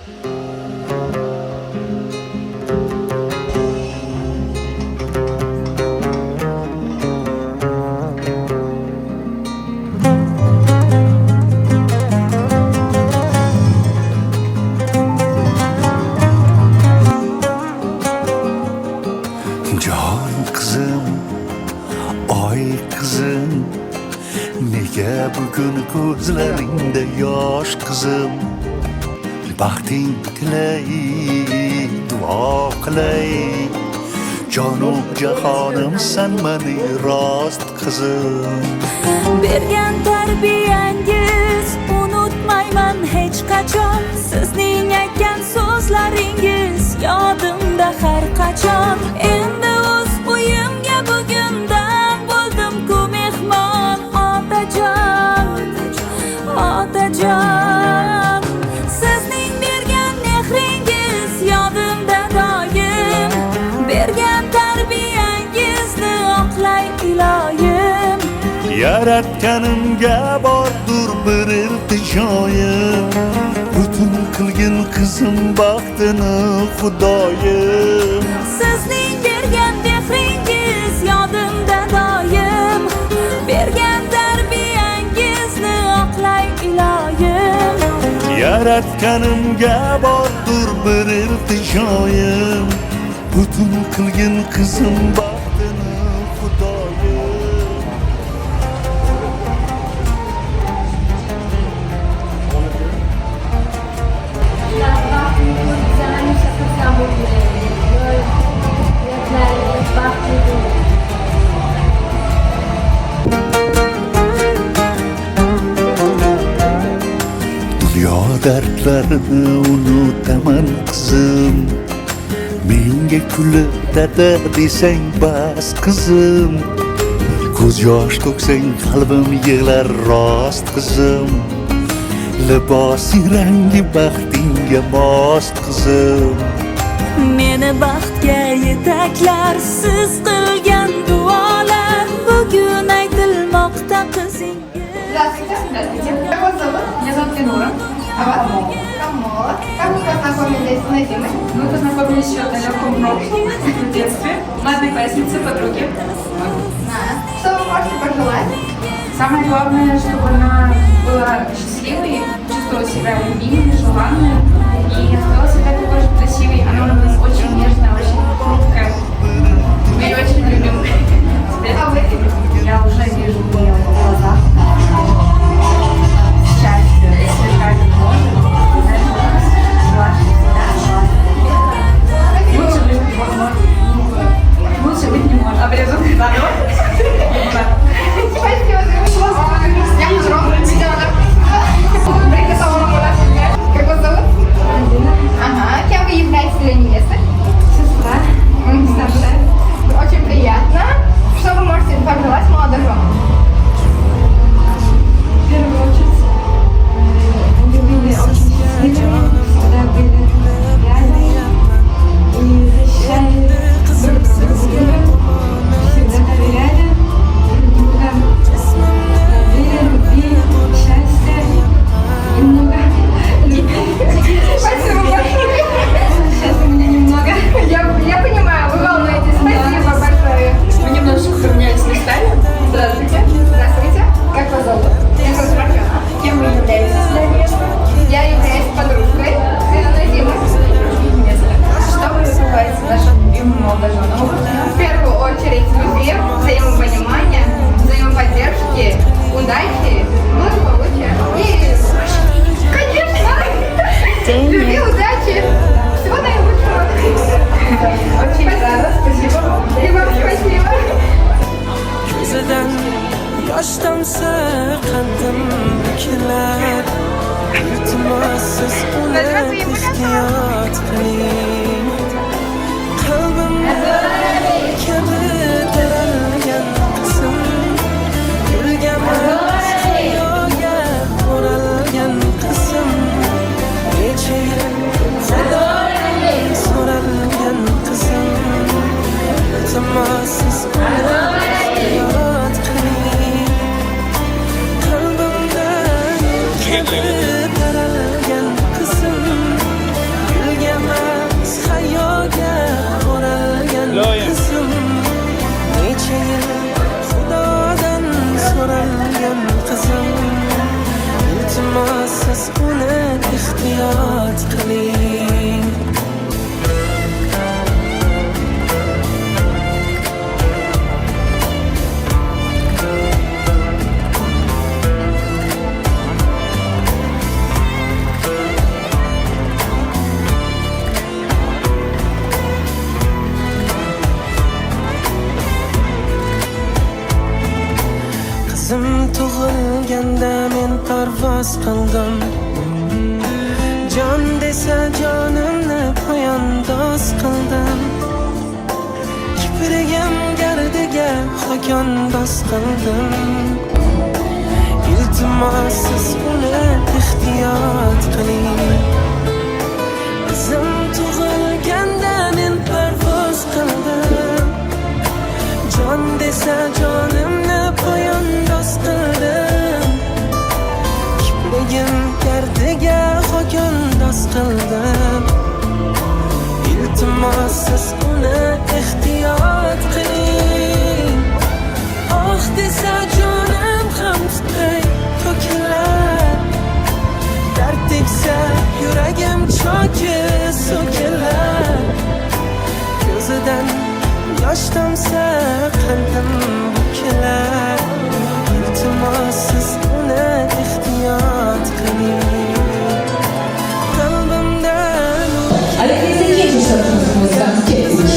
Can kızım, ay kızım, nega bugun ko'zlaringda yosh kızım? Baxting tilay, duo qilay, jonu jahonim san mani rost kızım. Bergan tarbiyangiz unutmayman hech qachon. Sizning aytgan so'zlaringiz yodimda har qachon. Endi o'z uyimga bugundan bo'ldim-ku mehmon. Otajon, otajon, sizning bergan mehringiz yodimda doim. Bergan tarbiyangizni oqlay iloyim. Yaratganimga bordur bir iltijoyim, butun qilgin qizim baxtini xudoyim. Sizning bergan mehringiz yodimda doim. Bergan tarbiyangizni oqlay iloyim. Yaratganimga bordur bir iltijoyim, butun qilgin qizim baxtini xudoyim. Dunyo dardlarini unutaman qizim, menga kulib dada desang bas qizim. Ko'z yosh to'ksang qalbim yig'lar rost qizim. Libosing rangi baxtingga mos qizim. Meni baxtga yetaklar siz qilgan duolar. Bugun aytilmoqda qizingga. Здравствуйте. Здравствуйте. Как вас зовут? Меня зовут Ленура. А вас? Камола. Как вы познакомились с Назимой? Мы познакомились еще в далеком прошлом, в детстве. Мы одноклассницы, подруги. Что вы можете пожелать? Самое главное, чтобы она была счастливой, чувствовала себя любимой, желанной и оставалась всегда такой же красивой. Она у нас очень нежная, очень хрупкая. Мы ее очень любим. А вы? Я уже вижу в ее глазах счастье, сверкает кожа, лучше быть не может. Обрезок задор. Спасибо. Я не взрослая. Как вас зовут? Ага. Кем вы являетесь для невесты? Сестра. Старшая. Очень приятно. Что вы можете пожелать молодоженам? В первую очередь, были очень счастливыми, всегда были реальными и защищали друг друга, всегда доверяли друг друга, верили, любви, счастья и много любви. Спасибо большое. Сейчас у меня немного. Я понимаю, вы волнуетесь. Спасибо большое. Мы немножечко поменялись местами. Здравствуйте. Здравствуйте. Как вас зовут? Меня зовут Марьяна. Кем вы являетесь для невесты? Я являюсь подружкой Назимы. Что вы желаете нашим любимым молодоженам? В первую очередь любви, взаимопонимания, взаимоподдержки, удачи, благополучия и, конечно, любви, удачи, всего наилучшего. Очень рада, спасибо. И вам спасибо. Ko'zidan yosh tomsa qandim kelar, iltimossiz uni hissiyot qiling. Qalbimda kabi taralgan qism, yurganmas dunyoga o'ralgan qism. Necha yil so'ralgan qism, iltimossiz uni hissiyot qiling. Qalbimda kabi taralgan qism, ehtiyot qiling. Qizim tug'ilganda men parvoz qildim. Jon desa jonimni poyandoz qildim. Kiprigim gardiga xokandoz qildim. Iltimos siz uni ehtiyot qiling. Qizim tug'ilganda men parvoz qildim. Jon desa jonimni poyandoz qildim. Kiprigim gardiga xokandoz qildim. Iltimos siz uni ehtiyot qiling. Oh desa jonim ham spray to'kilar. Dard tegsa yuragim choki so'kilar. Ko'zidan yosh tomsa qalbim bukilar. Iltimos siz uni ehtiyot qiling. Qalbimdan Ale jest jakiś tam kiedyś.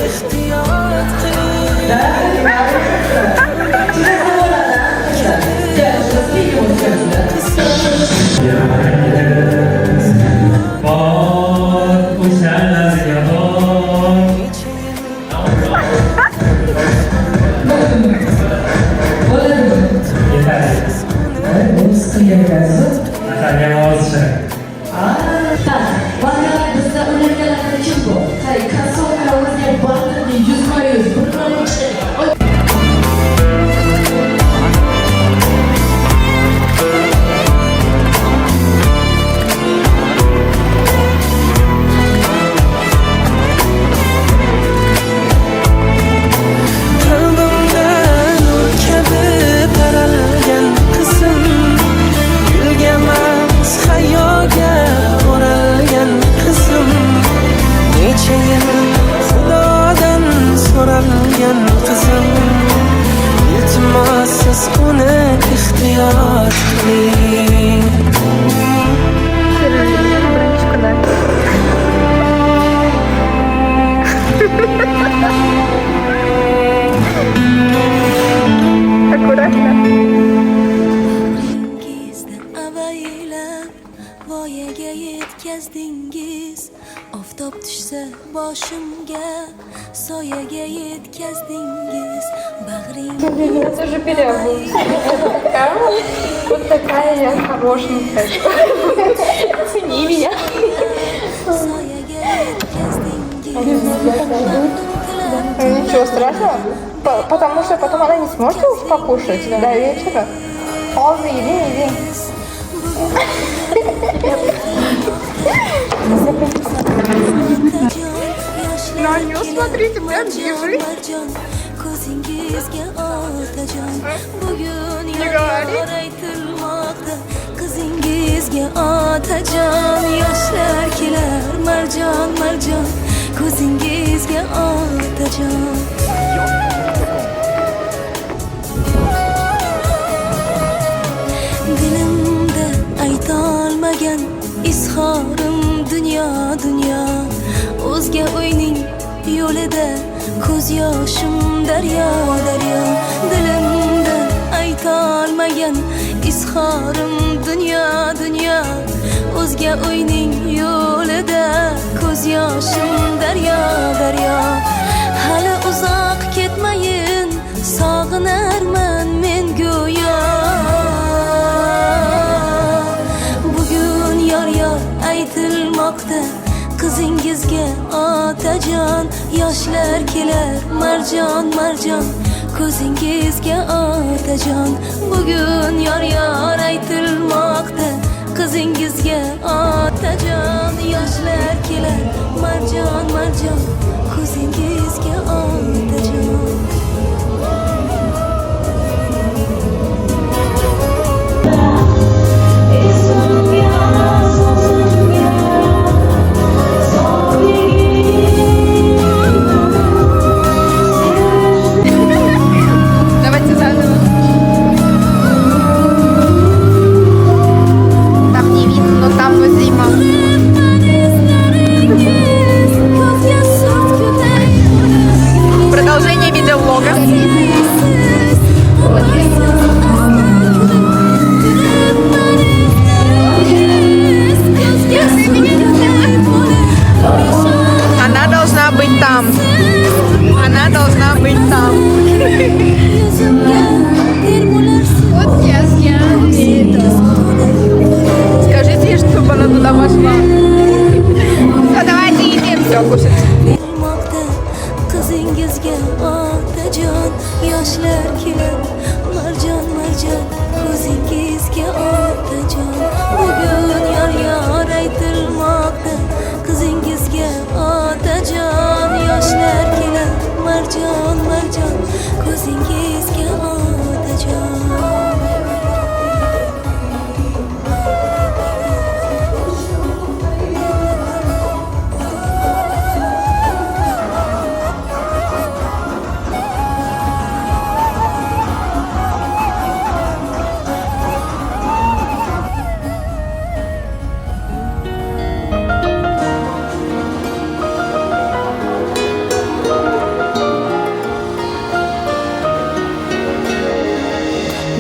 ehtiyot qiling. Voyaga yetkazdingiz, oftob tushsa boshimga, soyaga yetkazdingiz, bag'ringga. Я тоже переобулась. Вот такая я хорошенькая. Оцени меня. Ничего страшного, потому что потом она не сможет уж покушать до вечера. Ползай, иди. На нее смотрите, прям живы. Не говори. Qizingizga otajon, yoshlar kelar marjon, ko'zingizga otajon. Dilimda aytolmagan izhorim dunyo, o'zga o'yning yo'lida ko'z yoshim daryo. Dilimda aytolmagan izhorim dunyo, o'zga o'yning yo'lida ko'z yoshim daryo. Hali uzoq ketmayin, sog'inarman men go'yo. Bugun yor aytilmoqda qizingizga otajon, yoshlar kelar marjon, ko'zingizga otajon. Bugun yor aytilmoqda qizingizga otajon, yoshlar там. Она должна быть там. Yüzümge ter bularsin. Вот я Скажите ей, чтобы она туда пошла. Все, давайте едим все кушать. Bilmoqda qizingizga otajon yoshlar kelar marjon marjon ko'zingizga otajon bugun yor aytilmoqda qizingizga otajon yoshlar kelar marjon marjon ko'zingizga otajon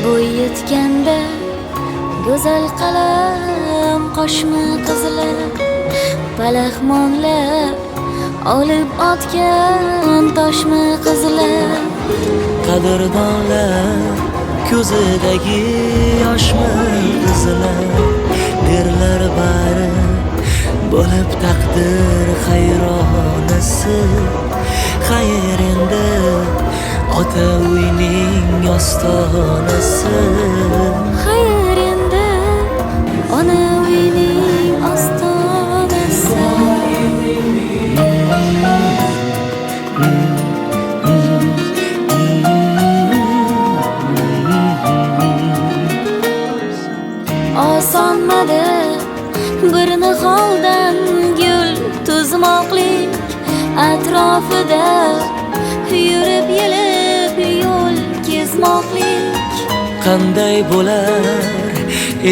bo'y yetganda go'zal qalam qoshma qizlar palaxmonlar olib otgan toshma qizlar Qadrdonlar ko'zidagi yoshmi qizlar derlar bari bo'lib taqdir hayronasi xayr endi ota uyning ostonasi xayr endi ona uyning ostonasi osonmadi bir niholdan gul tuzmoqlik atrofida yurib yelib yo'l kezmoqlik qanday bo'lar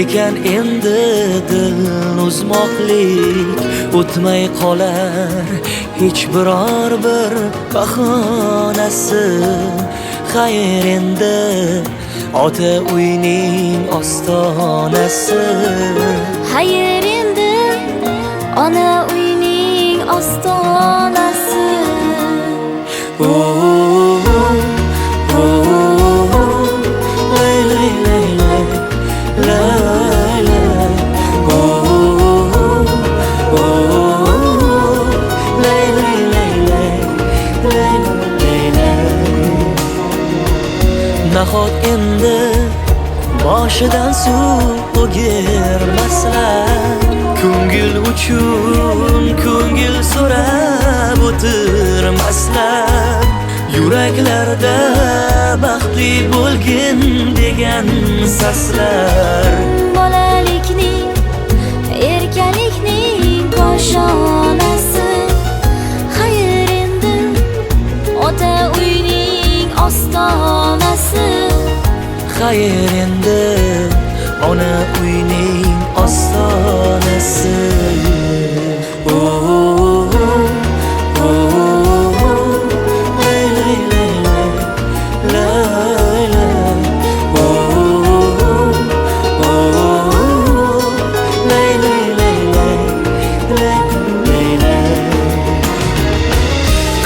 ekan endi dil uzmoqlik o'tmay qolar hech biror bir bahonasi xayr endi ota uyning ostonasi xayr endi ona uyning ostonasi lay lay lay lay lay lay lay lay lay lay lay lay nahot endi boshidan suv o'girmaslar ko'ngil uchun ko'ngil so'rab o'tirmaslar yuraklarda baxtli bo'lgin degan saslar bolalikning erkalikning koshonasi xayr endi ota uyning ostonasi xayr endi ona uyning ostonasi lay lay lay lay lay lay lay lay lay lay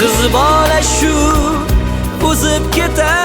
qiz bola shu o'zib ketar